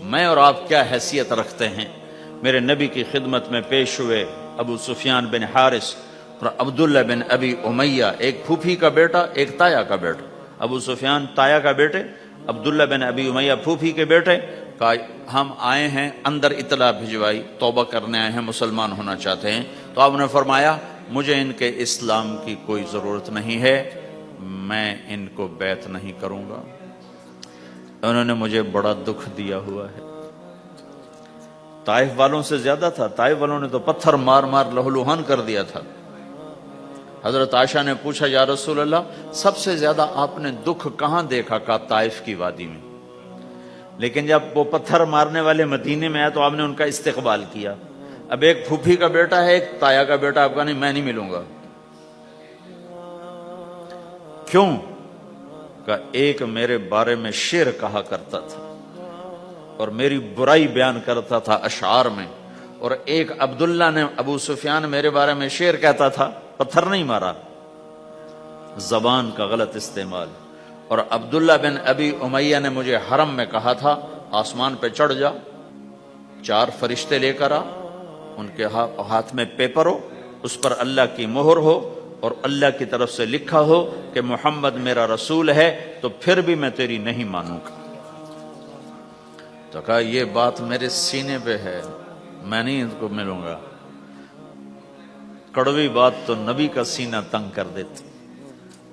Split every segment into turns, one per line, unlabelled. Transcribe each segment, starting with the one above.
میں اور آپ کیا حیثیت رکھتے ہیں؟ میرے نبی کی خدمت میں پیش ہوئے ابو سفیان بن حارث اور عبداللہ بن ابی امیہ، ایک پھوپھی کا بیٹا ایک تایا کا بیٹا۔ ابو سفیان تایا کا بیٹے، عبداللہ بن ابی امیہ پھوپھی کے بیٹے، کہا ہم آئے ہیں، اندر اطلاع بھجوائی، توبہ کرنے آئے ہیں، مسلمان ہونا چاہتے ہیں۔ تو آپ نے فرمایا مجھے ان کے اسلام کی کوئی ضرورت نہیں ہے، میں ان کو بیعت نہیں کروں گا، انہوں نے مجھے بڑا دکھ دیا ہوا ہے۔ طائف والوں سے زیادہ تھا، طائف والوں نے تو پتھر مار مار لہولوہان کر دیا تھا۔ حضرت عائشہ نے پوچھا یا رسول اللہ سب سے زیادہ آپ نے دکھ کہاں دیکھا؟ کہا طائف کی وادی میں، لیکن جب وہ پتھر مارنے والے مدینے میں آئے تو آپ نے ان کا استقبال کیا۔ اب ایک پھوپھی کا بیٹا ہے، ایک تایا کا بیٹا، آپ کہا نہیں میں نہیں ملوں گا۔ کیوں؟ کہ ایک میرے بارے میں شعر کہا کرتا تھا اور میری برائی بیان کرتا تھا اشعار میں، اور ایک عبداللہ نے، ابو سفیان میرے بارے میں شعر کہتا تھا، پتھر نہیں مارا، زبان کا غلط استعمال۔ اور عبداللہ بن ابی امیہ نے مجھے حرم میں کہا تھا آسمان پہ چڑھ جا، 4 فرشتے لے کر آ، ان کے ہاتھ میں پیپر ہو، اس پر اللہ کی مہر ہو اور اللہ کی طرف سے لکھا ہو کہ محمد میرا رسول ہے، تو پھر بھی میں تیری نہیں مانوں گا۔ تو کہا یہ بات میرے سینے پہ ہے، میں نہیں ان کو ملوں گا۔ کڑوی بات تو نبی کا سینہ تنگ کر دیتی۔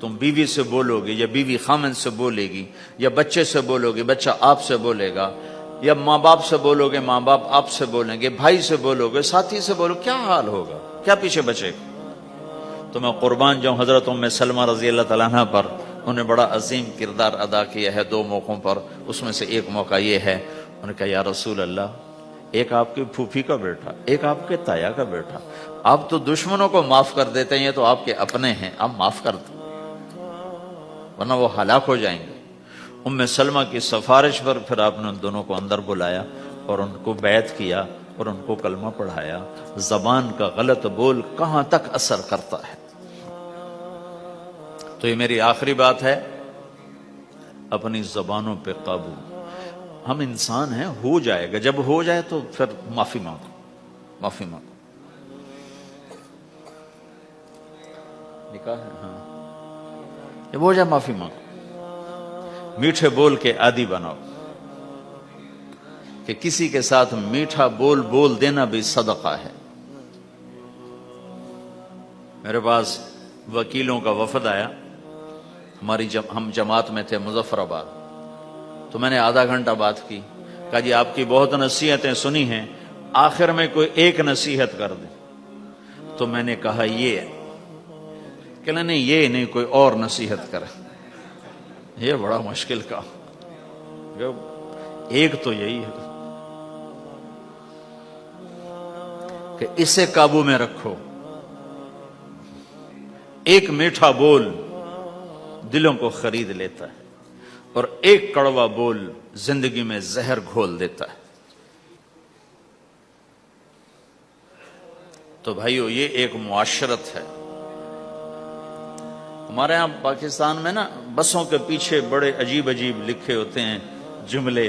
تم بیوی سے بولو گے یا بیوی خامن سے بولے گی، یا بچے سے بولو گے بچہ آپ سے بولے گا، یا ماں باپ سے بولو گے ماں باپ آپ سے بولیں گے، بھائی سے بولو گے، ساتھی سے بولو، کیا حال ہوگا؟ کیا پیچھے بچے گا؟ تو میں قربان جاؤں حضرت ام سلمہ رضی اللہ تعالیٰ عنہ پر، انہوں نے بڑا عظیم کردار ادا کیا ہے 2 موقعوں پر۔ اس میں سے ایک موقع یہ ہے، انہوں نے کہا یا رسول اللہ ایک آپ کی پھوپھی کا بیٹا، ایک آپ کے تایا کا بیٹا، آپ تو دشمنوں کو معاف کر دیتے ہیں، یہ تو آپ کے اپنے ہیں، آپ معاف کر دیں ورنہ وہ ہلاک ہو جائیں گے۔ ام سلمہ کی سفارش پر پھر آپ نے ان دونوں کو اندر بلایا اور ان کو بیعت کیا اور ان کو کلمہ پڑھایا۔ زبان کا غلط بول کہاں تک اثر کرتا ہے۔ تو یہ میری آخری بات ہے، اپنی زبانوں پہ قابو۔ ہم انسان ہیں، ہو جائے گا، جب ہو جائے تو پھر معافی مانگو، معافی مانگو۔ نکاح ہے ہاں، جب ہو جائے معافی مانگو۔ میٹھے بول کے عادی بناؤ کہ کسی کے ساتھ میٹھا بول دینا بھی صدقہ ہے۔ میرے پاس وکیلوں کا وفد آیا، ہم جماعت میں تھے مظفر آباد، تو میں نے آدھا گھنٹہ بات کی، کہا جی آپ کی بہت نصیحتیں سنی ہیں، آخر میں کوئی ایک نصیحت کر دیں۔ تو میں نے کہا یہ، کہ نہیں یہ نہیں، کوئی اور نصیحت کرے۔ یہ بڑا مشکل کام، ایک تو یہی ہے کہ اسے قابو میں رکھو۔ ایک میٹھا بول دلوں کو خرید لیتا ہے اور ایک کڑوا بول زندگی میں زہر گھول دیتا ہے۔ تو بھائیو یہ ایک معاشرت ہے۔ ہمارے ہاں پاکستان میں نا بسوں کے پیچھے بڑے عجیب عجیب لکھے ہوتے ہیں جملے،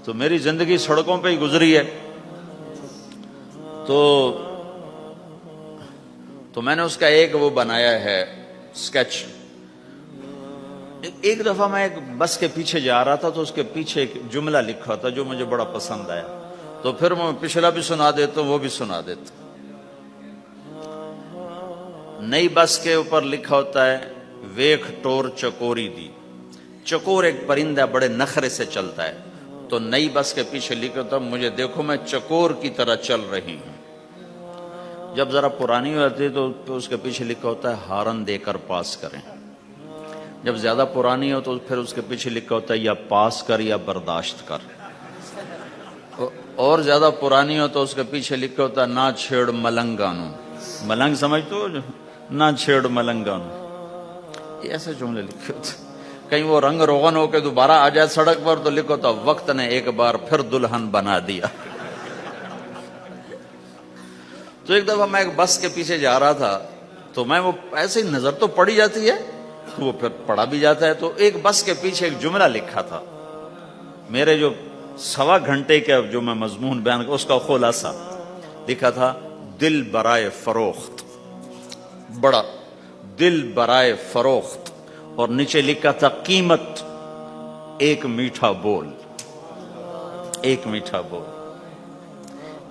تو میری زندگی سڑکوں پہ ہی گزری ہے، تو میں نے اس کا ایک وہ بنایا ہے سکیچ۔ ایک دفعہ میں ایک بس کے پیچھے جا رہا تھا تو اس کے پیچھے ایک جملہ لکھا تھا جو مجھے بڑا پسند آیا، تو پھر میں پچھلا بھی سنا دیتا ہوں، وہ بھی سنا دیتا ہوں۔ نئی بس کے اوپر لکھا ہوتا ہے ویکھ ٹور چکوری دی۔ چکور ایک پرندہ بڑے نخرے سے چلتا ہے، تو نئی بس کے پیچھے لکھا ہوتا ہے مجھے دیکھو میں چکور کی طرح چل رہی ہوں۔ جب ذرا پرانی ہو جاتی ہے تو اس کے پیچھے لکھا ہوتا ہے ہارن دے کر پاس کریں۔ جب زیادہ پرانی ہو تو پھر اس کے پیچھے لکھا ہوتا ہے یا پاس کر یا برداشت کر۔ اور زیادہ پرانی ہو تو اس کے پیچھے لکھا ہوتا ہے نہ چھیڑ ملنگانو۔ ملنگ سمجھ تو، نہ چھیڑ ملنگانو۔ یہ ایسے جملے لکھے ہوتے ہیں۔ کہیں وہ رنگ روغن ہو کے دوبارہ آ جائے سڑک پر تو لکھو تو وقت نے ایک بار پھر دلہن بنا دیا۔ تو ایک دفعہ میں ایک بس کے پیچھے جا رہا تھا تو میں وہ ایسے ہی نظر تو پڑی جاتی ہے، وہ پھر پڑھا بھی جاتا ہے، تو ایک بس کے پیچھے ایک جملہ لکھا تھا میرے جو 1.25 گھنٹے کا جو میں مضمون بیان کر اس کا خلاصہ لکھا تھا، دل برائے فروخت، بڑا دل برائے فروخت، اور نیچے لکھا تھا قیمت ایک میٹھا بول، ایک میٹھا بول۔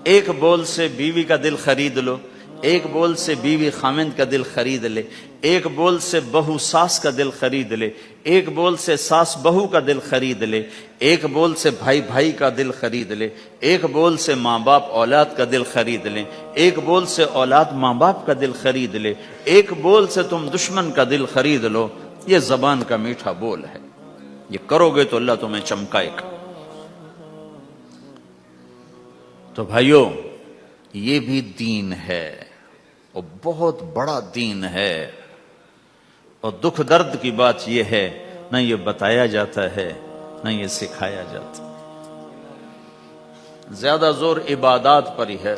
ایک بول سے بیوی کا دل خرید لو، ایک بول سے بیوی خامند کا دل خرید لے، ایک بول سے بہو ساس کا دل خرید لے، ایک بول سے ساس بہو کا دل خرید لے، ایک بول سے بھائی بھائی کا دل خرید لے، ایک بول سے ماں باپ اولاد کا دل خرید لے، ایک بول سے اولاد ماں باپ کا دل خرید لے، ایک بول سے تم دشمن کا دل خرید لو۔ یہ زبان کا میٹھا بول ہے، یہ کرو گے تو اللہ تمہیں چمکائے گا۔ تو بھائیو، یہ بھی دین ہے اور بہت بڑا دین ہے، اور دکھ درد کی بات یہ ہے نہ یہ بتایا جاتا ہے نہ یہ سکھایا جاتا۔ زیادہ زور عبادات پر ہی ہے۔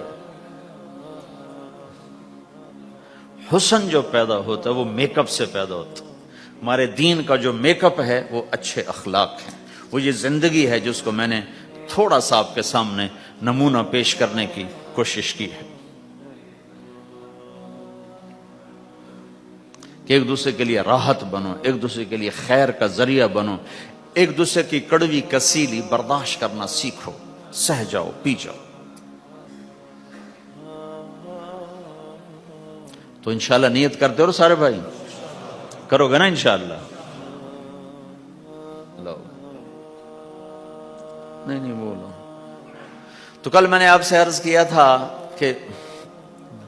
حسن جو پیدا ہوتا ہے وہ میک اپ سے پیدا ہوتا ہے۔ ہمارے دین کا جو میک اپ ہے وہ اچھے اخلاق ہیں، وہ یہ زندگی ہے جس کو میں نے تھوڑا سا آپ کے سامنے نمونہ پیش کرنے کی کوشش کی ہے، کہ ایک دوسرے کے لیے راحت بنو، ایک دوسرے کے لیے خیر کا ذریعہ بنو، ایک دوسرے کی کڑوی کسیلی برداشت کرنا سیکھو، سہ جاؤ، پی جاؤ۔ تو انشاءاللہ نیت کرتے ہو سارے بھائی؟ کرو گے نا انشاءاللہ؟ لو نہیں بولو۔ تو کل میں نے آپ سے عرض کیا تھا کہ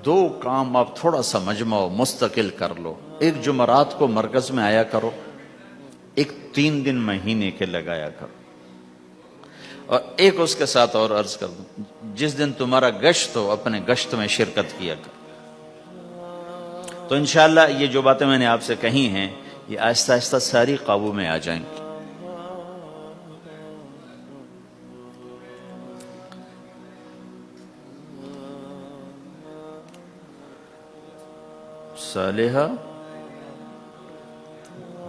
2 کام آپ تھوڑا سا مجمع مستقل کر لو۔ ایک جمعرات کو مرکز میں آیا کرو، ایک 3 دن مہینے کے لگایا کرو، اور ایک اس کے ساتھ اور عرض کر دوں، جس دن تمہارا گشت ہو اپنے گشت میں شرکت کیا کرو۔ تو انشاءاللہ یہ جو باتیں میں نے آپ سے کہی ہیں یہ آہستہ آہستہ ساری قابو میں آ جائیں گی۔ صالحہ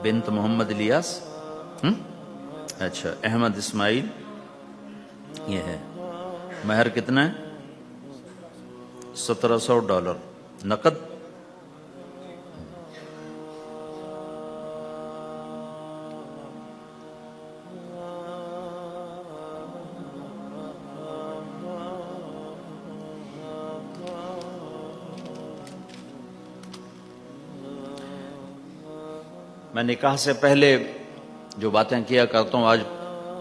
بنت محمد الیاس، اچھا، احمد اسماعیل، یہ ہے۔ مہر کتنا ہے؟ $1700 نقد۔ میں نکاح سے پہلے جو باتیں کیا کرتا ہوں آج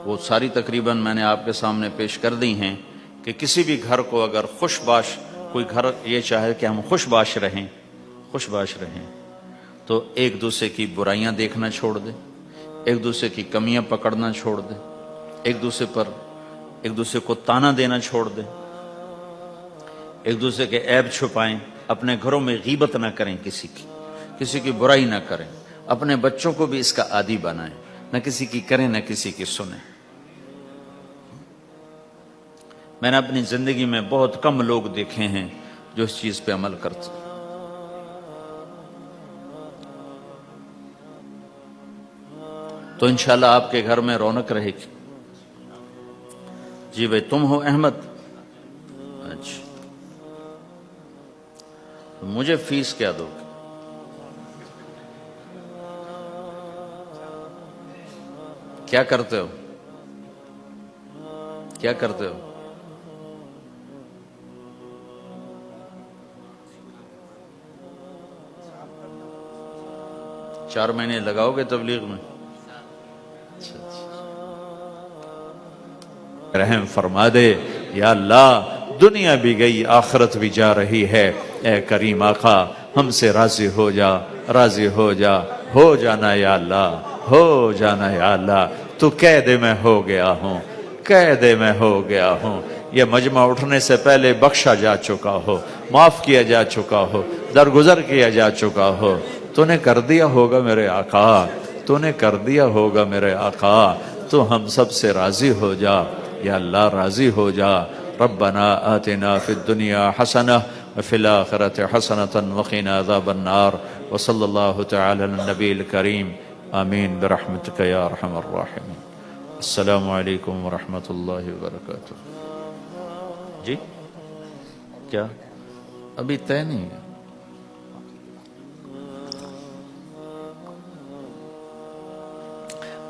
وہ ساری تقریباً میں نے آپ کے سامنے پیش کر دی ہیں، کہ کسی بھی گھر کو اگر خوش باش، کوئی گھر یہ چاہے کہ ہم خوش باش رہیں تو ایک دوسرے کی برائیاں دیکھنا چھوڑ دے، ایک دوسرے کی کمیاں پکڑنا چھوڑ دے، ایک دوسرے کو تانا دینا چھوڑ دے، ایک دوسرے کے عیب چھپائیں، اپنے گھروں میں غیبت نہ کریں، کسی کی برائی نہ کریں، اپنے بچوں کو بھی اس کا عادی بنائیں، نہ کسی کی کریں نہ کسی کی سنیں۔ میں نے اپنی زندگی میں بہت کم لوگ دیکھے ہیں جو اس چیز پہ عمل کرتے۔ تو انشاءاللہ آپ کے گھر میں رونق رہے گی۔ جی بھائی، تم ہو احمد؟ اچھا، مجھے فیس کیا دو گے؟ کیا کرتے ہو؟ کیا کرتے ہو؟ چار مہینے لگاؤ گے تبلیغ میں؟ رحم فرما دے یا اللہ، دنیا بھی گئی آخرت بھی جا رہی ہے، اے کریم آقا ہم سے راضی ہو جا، راضی ہو جا، ہو جانا یا اللہ، ہو جانا یا اللہ۔ تو قید میں ہو گیا ہوں، قید میں ہو گیا ہوں، یہ مجمع اٹھنے سے پہلے بخشا جا چکا ہو، معاف کیا جا چکا ہو، درگزر کیا جا چکا ہو۔ تو نے کر دیا ہوگا میرے آقا، تو نے کر دیا ہوگا میرے آقا، تو ہم سب سے راضی ہو جا یا اللہ، راضی ہو جا۔ ربنا آتنا فی الدنیا حسنہ وفی الآخرۃ حسنۃ وقنا عذاب النار، وصلی اللہ تعالی علی النبی الکریم، آمین برحمتک یا ارحم الراحمین۔ السلام علیکم ورحمۃ اللہ وبرکاتہ. جی کیا ابھی طے نہیں ہے؟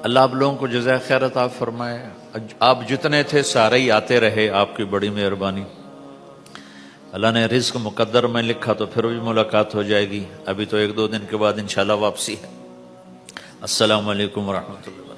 اللہ آپ لوگوں کو جزائے خیر عطا فرمائے. آپ جتنے تھے سارے ہی آتے رہے، آپ کی بڑی مہربانی. اللہ نے رزق مقدر میں لکھا تو پھر بھی ملاقات ہو جائے گی. ابھی تو 1-2 دن کے بعد انشاءاللہ واپسی ہے. السلام علیکم ورحمۃ اللہ.